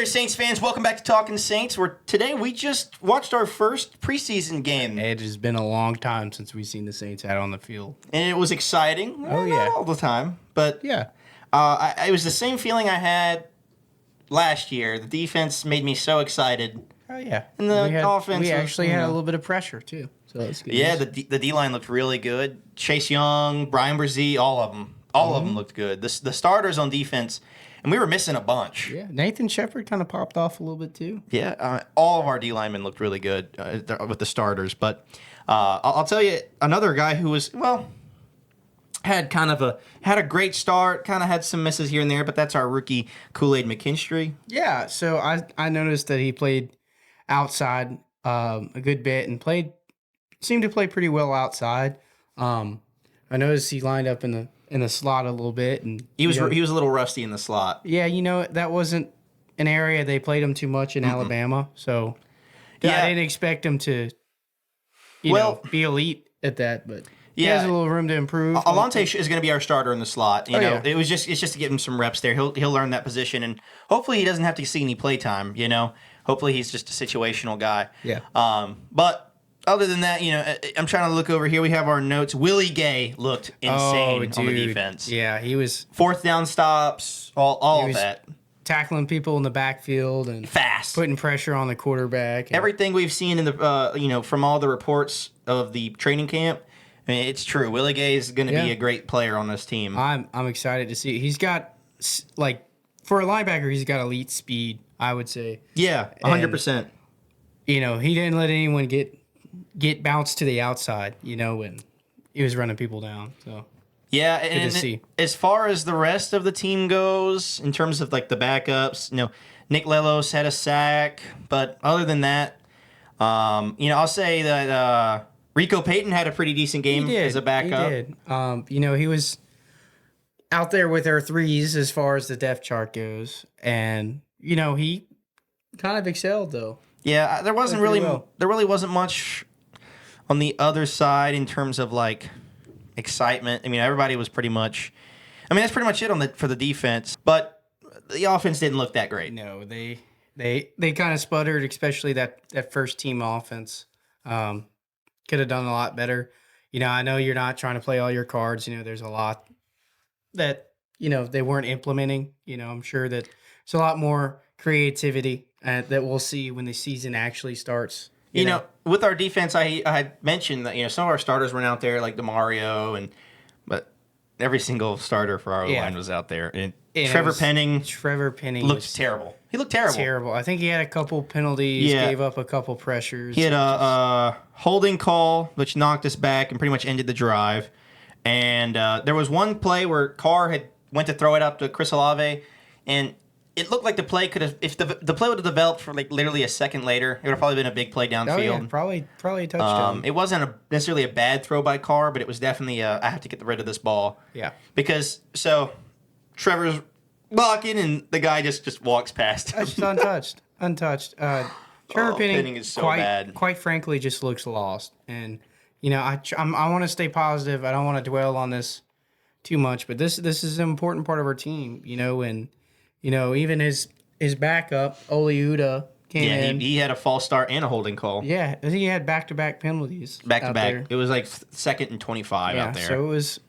there, Saints fans. Welcome back to Talking Saints, where today we just watched our first preseason game. It has been a long time since we've seen the Saints out on the field. And it was exciting. Not all the time, but Yeah. it was the same feeling I had last year. The defense made me so excited. Oh, yeah. And the offense We was, actually had a little bit of pressure, too. So that's good. Yeah, news. the D-line looked really good. Chase Young, Brian Brzee, all of them. All of them looked good. The starters on defense, and we were missing a bunch. Yeah, Nathan Shepard kind of popped off a little bit, too. Yeah, all of our D linemen looked really good with the starters. But I'll tell you another guy who was had a great start, kind of had some misses here and there. But that's our rookie Kool-Aid McKinstry. Yeah, so I noticed that he played outside a good bit and seemed to play pretty well outside. I noticed he lined up in the slot a little bit, and He was a little rusty in the slot. yeah, that wasn't an area they played him too much in Alabama, so Yeah. I didn't expect him to, be elite at that, but he Yeah. has a little room to improve. Alante is going to be our starter in the slot. Yeah. It's just to give him some reps there. He'll learn that position, and hopefully he doesn't have to see any play time. Hopefully he's just a situational guy. Yeah. But other than that, I'm trying to look over here. We have our notes. Willie Gay looked insane on the defense. Yeah, he was Fourth down stops, all of was that. tackling people in the backfield and Fast. putting pressure on the quarterback. And Everything we've seen in the from all the reports of the training camp, I mean, it's true. Willie Gay is going to be a great player on this team. I'm excited to see. He's got for a linebacker, he's got elite speed, I would say. Yeah, 100%. He didn't let anyone get bounced to the outside, when he was running people down. So Yeah, good and to see. As far as the rest of the team goes, in terms of the backups, Nick Lelos had a sack, but other than that, I'll say that Rico Payton had a pretty decent game as a backup. He did. He was out there with our threes as far as the depth chart goes, and he kind of excelled though. Yeah, there really wasn't much on the other side in terms of excitement. I mean, everybody was pretty much. I mean, that's pretty much it for the defense, but the offense didn't look that great. No, they kind of sputtered, especially that first team offense. Could have done a lot better. I know you're not trying to play all your cards. There's a lot that they weren't implementing. I'm sure that there's a lot more creativity that we'll see when the season actually starts. With our defense, I had mentioned that some of our starters went out there like DeMario, but every single starter for our line was out there. And Trevor Penning looked terrible. He looked terrible. I think he had a couple penalties, gave up a couple pressures. He had a holding call, which knocked us back and pretty much ended the drive. And there was one play where Carr went to throw it up to Chris Olave, and it looked like the play could have, if the play would have developed for literally a second later, it would have probably been a big play downfield. Oh, yeah, probably a touchdown. It wasn't necessarily a bad throw by Carr, but it was definitely I have to get rid of this ball. Yeah. Because, Trevor's blocking, and the guy just walks past him. Just untouched. Trevor Penning is so bad. Quite frankly, just looks lost. And, I want to stay positive. I don't want to dwell on this too much, but this is an important part of our team, and even his backup, Oliuta, came in. He had a false start and a holding call. Yeah, I think he had back-to-back penalties. Back-to-back. It was like 2nd and 25 out there. So it was,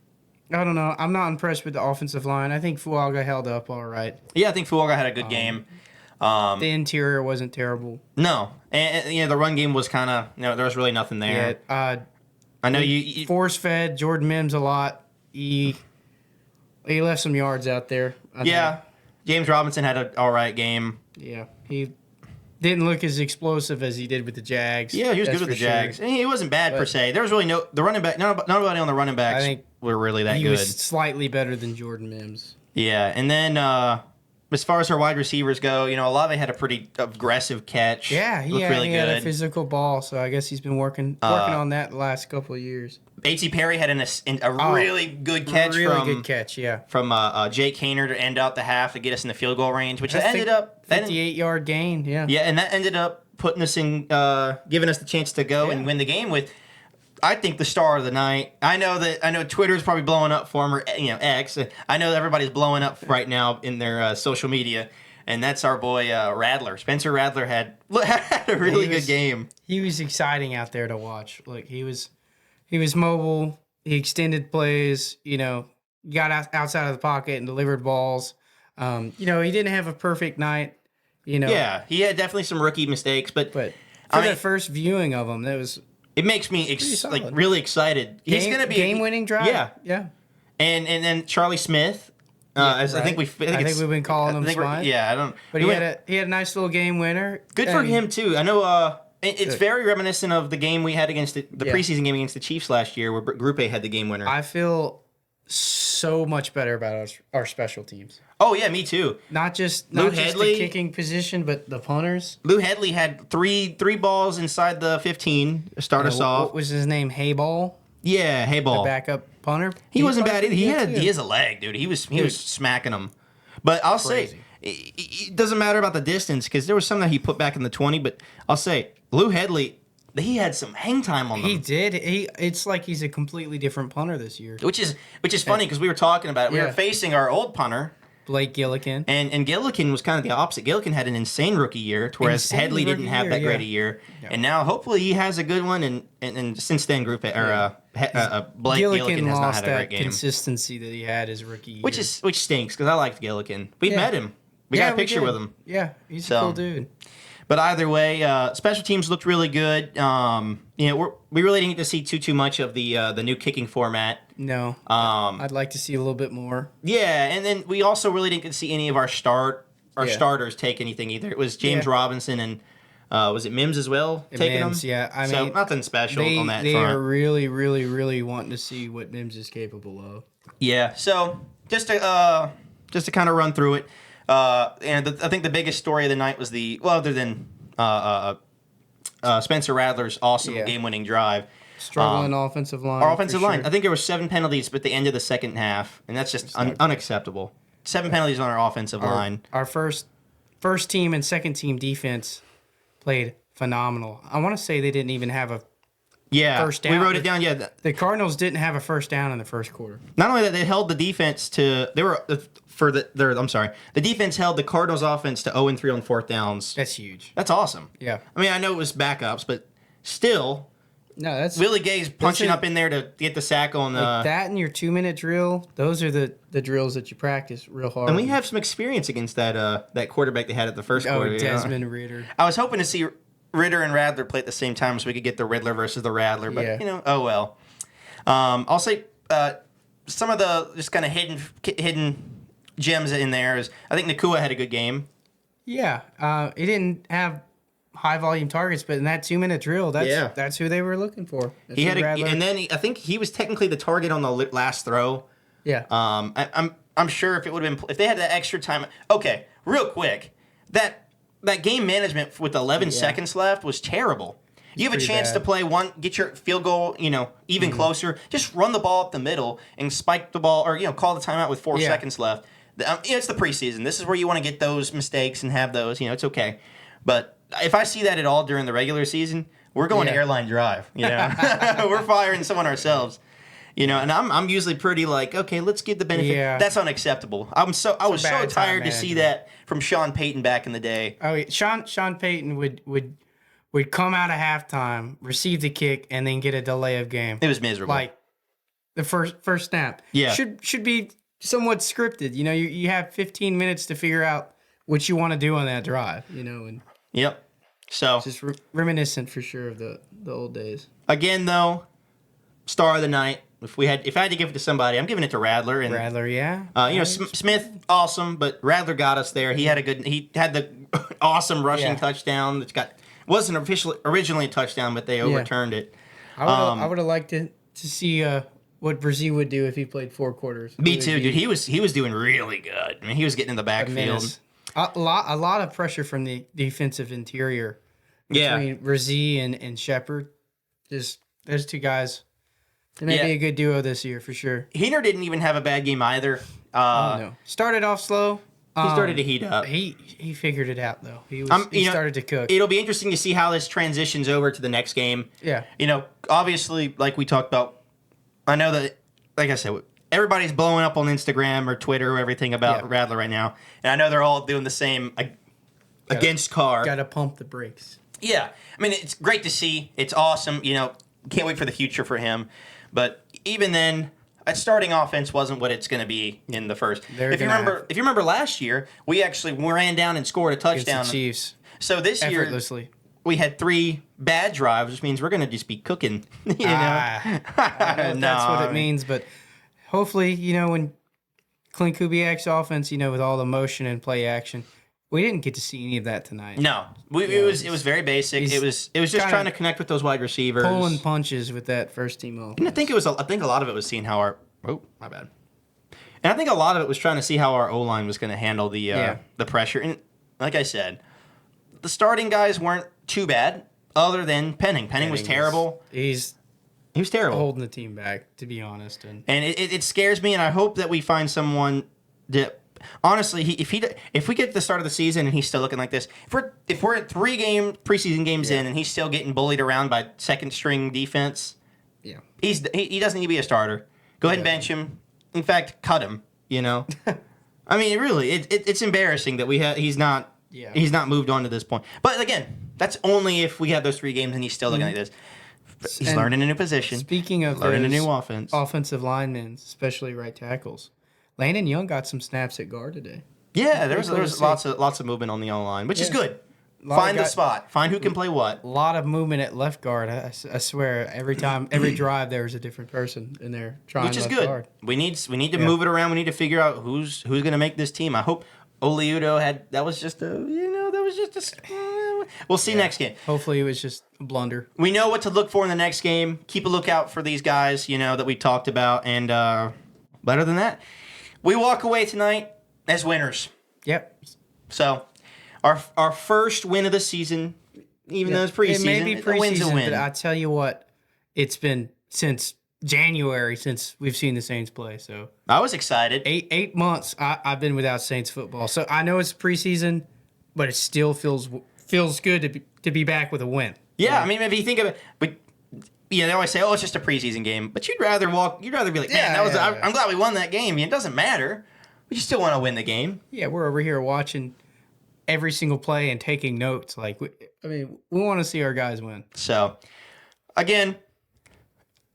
I don't know. I'm not impressed with the offensive line. I think Fuaga held up all right. Yeah, I think Fuaga had a good game. The interior wasn't terrible. No. And the run game was kind of, there was really nothing there. Yeah, I know you force-fed Jordan Mims a lot. He left some yards out there. I think. James Robinson had an all right game. Yeah, he didn't look as explosive as he did with the Jags. Yeah, he was good with the Jags. And he wasn't bad per se. There was really the running back. Nobody on the running backs were really that good. He was slightly better than Jordan Mims. Yeah, and then as far as our wide receivers go, Olave had a pretty aggressive catch. Yeah, he had a physical ball, so I guess he's been working on that the last couple of years. A.T. Perry had a really good catch from Jake Haener to end out the half to get us in the field goal range, which ended up 58-yard gain. Yeah, and that ended up putting us in, giving us the chance to go and win the game with, I think, the star of the night. I know Twitter's probably blowing up for him, or X. I know everybody's blowing up right now in their social media. and that's our boy Rattler. Spencer Rattler had a really good game. He was exciting out there to watch. Look, he was mobile. He extended plays. Got outside of the pocket and delivered balls. He didn't have a perfect night. Yeah, he had definitely some rookie mistakes, but for the first viewing of him, it makes me really excited. He's going to be game-winning drive. Yeah. And then Charlie Smyth. I think we've been calling him Smyth. Yeah, I don't. But he had a nice little game winner. Good for him too. I know. It's very reminiscent of the game we had against the preseason game against the Chiefs last year, where Group A had the game winner. I feel so much better about our special teams. Oh yeah, me too. Not just the kicking position, but the punters. Lou Headley had three balls inside the 15 to start us off. What was his name? Hayball. Yeah, Hayball. The backup punter. He wasn't bad either. He has a leg, dude. He was smacking them. But I'll say it doesn't matter about the distance because there was some that he put back in the 20. But I'll say Lou Headley, he had some hang time on them. He did. It's like he's a completely different punter this year. Which is funny because we were talking about it. We were facing our old punter, Blake Gillikin. And Gillikin was kind of the opposite. Gillikin had an insane rookie year, whereas Headley didn't have that great a year. Yeah. And now hopefully he has a good one. And since then, Blake Gillikin has not had a great game. Consistency that he had his rookie year. Which stinks because I liked Gillikin. We've met him. We got a picture with him. Yeah, he's a cool dude. But either way, special teams looked really good. We really didn't get to see too much of the new kicking format. No. I'd like to see a little bit more. Yeah, and then we also really didn't get to see any of our starters take anything either. It was James Robinson and was it Mims as well taking them? Yeah. I mean, so nothing special on that front. They are really, really, really wanting to see what Mims is capable of. Yeah. So just to kind of run through it. I think the biggest story of the night was other than Spencer Rattler's awesome game-winning drive. Struggling offensive line. Our offensive line. I think there were 7 penalties at the end of the second half, and that's just unacceptable. 7 penalties on our offensive line. Our first team and second team defense played phenomenal. I want to say they didn't even have a first down. We wrote it down. Yeah, the Cardinals didn't have a first down in the first quarter. Not only that, they held the defense to the defense held the Cardinals offense to 0-3 on fourth downs. That's huge. That's awesome. Yeah. I mean, I know it was backups, but still. No, that's Willie Gay's punching up in there to get the sack on that and your 2-minute drill. Those are the drills that you practice real hard. And we have some experience against that quarterback they had at the first quarter. Desmond Ritter. I was hoping to see Ritter and Rattler play at the same time so we could get the Riddler versus the Rattler, but oh well. I'll say some of the just kind of hidden gems in there is I think Nakua had a good game. Yeah, he didn't have high volume targets, but in that 2-minute drill, that's who they were looking for. He had and then I think he was technically the target on the last throw. Yeah. I'm sure if it would have been if they had that extra time. Okay, real quick, that game management with 11 seconds left was terrible. You have a chance to play get your field goal, even closer. Just run the ball up the middle and spike the ball, or call the timeout with 4 seconds left. It's the preseason. This is where you want to get those mistakes and have those. It's okay. But if I see that at all during the regular season, we're going to airline drive. We're firing someone ourselves. And I'm usually pretty like, okay, let's give the benefit. Yeah. That's unacceptable. I was so tired to see that from Sean Payton back in the day. Oh, yeah. Sean Payton would come out of halftime, receive the kick, and then get a delay of game. It was miserable. Like the first snap. Yeah. Should be somewhat scripted. You have 15 minutes to figure out what you want to do on that drive. And yep. So just reminiscent for sure of the old days. Again, though, star of the night. If I had to give it to somebody, I'm giving it to Rattler. And Rattler, yeah. Smyth, awesome, but Rattler got us there. He had the awesome rushing touchdown that wasn't originally a touchdown, but they overturned it. I would have liked to see what Brzee would do if he played 4 quarters. Me too, dude. He was doing really good. I mean, he was getting in the backfield. A lot of pressure from the defensive interior between Brzee and Shepard. Just those two guys. They may be a good duo this year for sure. Heener didn't even have a bad game either. No. Started off slow. He started to heat up. He figured it out though. He started to cook. It'll be interesting to see how this transitions over to the next game. Yeah. Obviously, like we talked about, I know that, like I said, everybody's blowing up on Instagram or Twitter or everything about Rattler right now, and I know they're all doing the same against Carr. Got to pump the brakes. Yeah, I mean it's great to see. It's awesome. Can't wait for the future for him. But even then, a starting offense wasn't what it's going to be in the first. If you remember last year, we actually ran down and scored a touchdown. Against the Chiefs. So this year, effortlessly, we had 3 bad drives, which means we're going to just be cooking. I don't know if that's what it means, but hopefully, when Clint Kubiak's offense, with all the motion and play action, we didn't get to see any of that tonight. No, it was very basic. It was just trying to connect with those wide receivers, pulling punches with that first team offense. And I think a lot of it was seeing how our my bad. And I think a lot of it was trying to see how our O-line was going to handle the pressure. And like I said, the starting guys weren't too bad, other than Penning. Penning was terrible. He was terrible, holding the team back, to be honest. And it scares me, and I hope that we find someone that. Honestly, if we get to the start of the season and he's still looking like this, if we're at 3 preseason games in and he's still getting bullied around by second string defense, he doesn't need to be a starter. Go ahead and bench him. In fact, cut him. I mean, really, it's embarrassing that he's not moved on to this point. But again, that's only if we have those 3 games and he's still looking like this. He's learning a new position. Speaking of learning a new offensive linemen, especially right tackles. Landon Young got some snaps at guard today. Yeah, there was lots of movement on the O-line, which is good. Find the spot. Find who can play what. A lot of movement at left guard. I swear, every drive there's a different person in there trying. Which is good. Guard. We need to move it around. We need to figure out who's going to make this team. I hope Oliudo that was just a we'll see next game. Hopefully it was just a blunder. We know what to look for in the next game. Keep a lookout for these guys, that we talked about, and better than that. We walk away tonight as winners. Yep. So, our first win of the season, even though it's preseason, it may be preseason, a win's a win. But I tell you what, it's been since January since we've seen the Saints play. So I was excited. 8 months I've been without Saints football. So I know it's preseason, but it still feels good to be back with a win. Yeah, I mean, if you think of it, but. They always say, "Oh, it's just a preseason game," but you'd rather be like, "Man, I'm glad we won that game." It doesn't matter, but you still want to win the game. Yeah, we're over here watching every single play and taking notes. We want to see our guys win. So, again,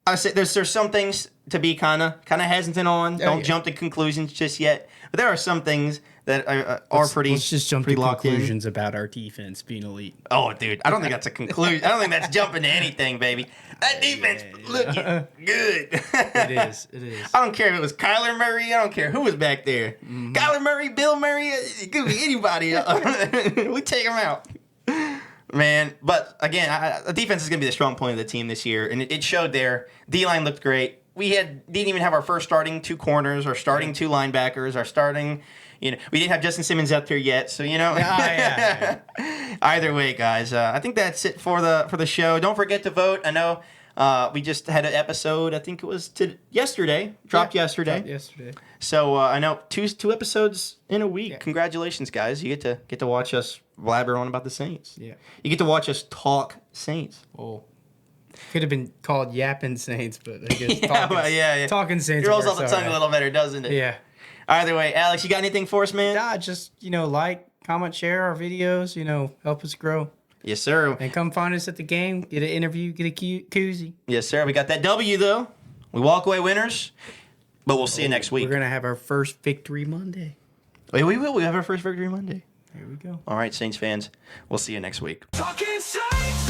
I say there's some things to be kind of hesitant on. Don't jump to conclusions just yet. But there are some things that are pretty. Let's just jump to conclusions about our defense being elite. Oh, dude, I don't think that's a conclusion. I don't think that's jumping to anything, baby. That defense looking good. It is. I don't care if it was Kyler Murray. I don't care who was back there. Mm-hmm. Kyler Murray, Bill Murray. It could be anybody. We take them out. Man, but again, the defense is going to be the strong point of the team this year, and it showed there. D-line looked great. We didn't even have our first starting 2 corners, our starting 2 linebackers, our starting, we didn't have Justin Simmons up there yet, so Yeah. Either way, guys, I think that's it for the show. Don't forget to vote. I know we just had an episode. I think it was yesterday. Dropped yesterday. So I know 2 episodes in a week. Yeah. Congratulations, guys! You get to watch us blabber on about the Saints. Yeah, you get to watch us talk Saints. Oh. Could have been called Yapping Saints, but I guess talking Saints. It rolls off the tongue a little better, doesn't it? Yeah. Either way, Alex, you got anything for us, man? Nah, just, like, comment, share our videos, help us grow. Yes, sir. And come find us at the game, get an interview, get a koozie. Yes, sir. We got that W, though. We walk away winners, but we'll see you next week. We're going to have our first Victory Monday. We will. We have our first Victory Monday. Here we go. All right, Saints fans. We'll see you next week. Talking Saints!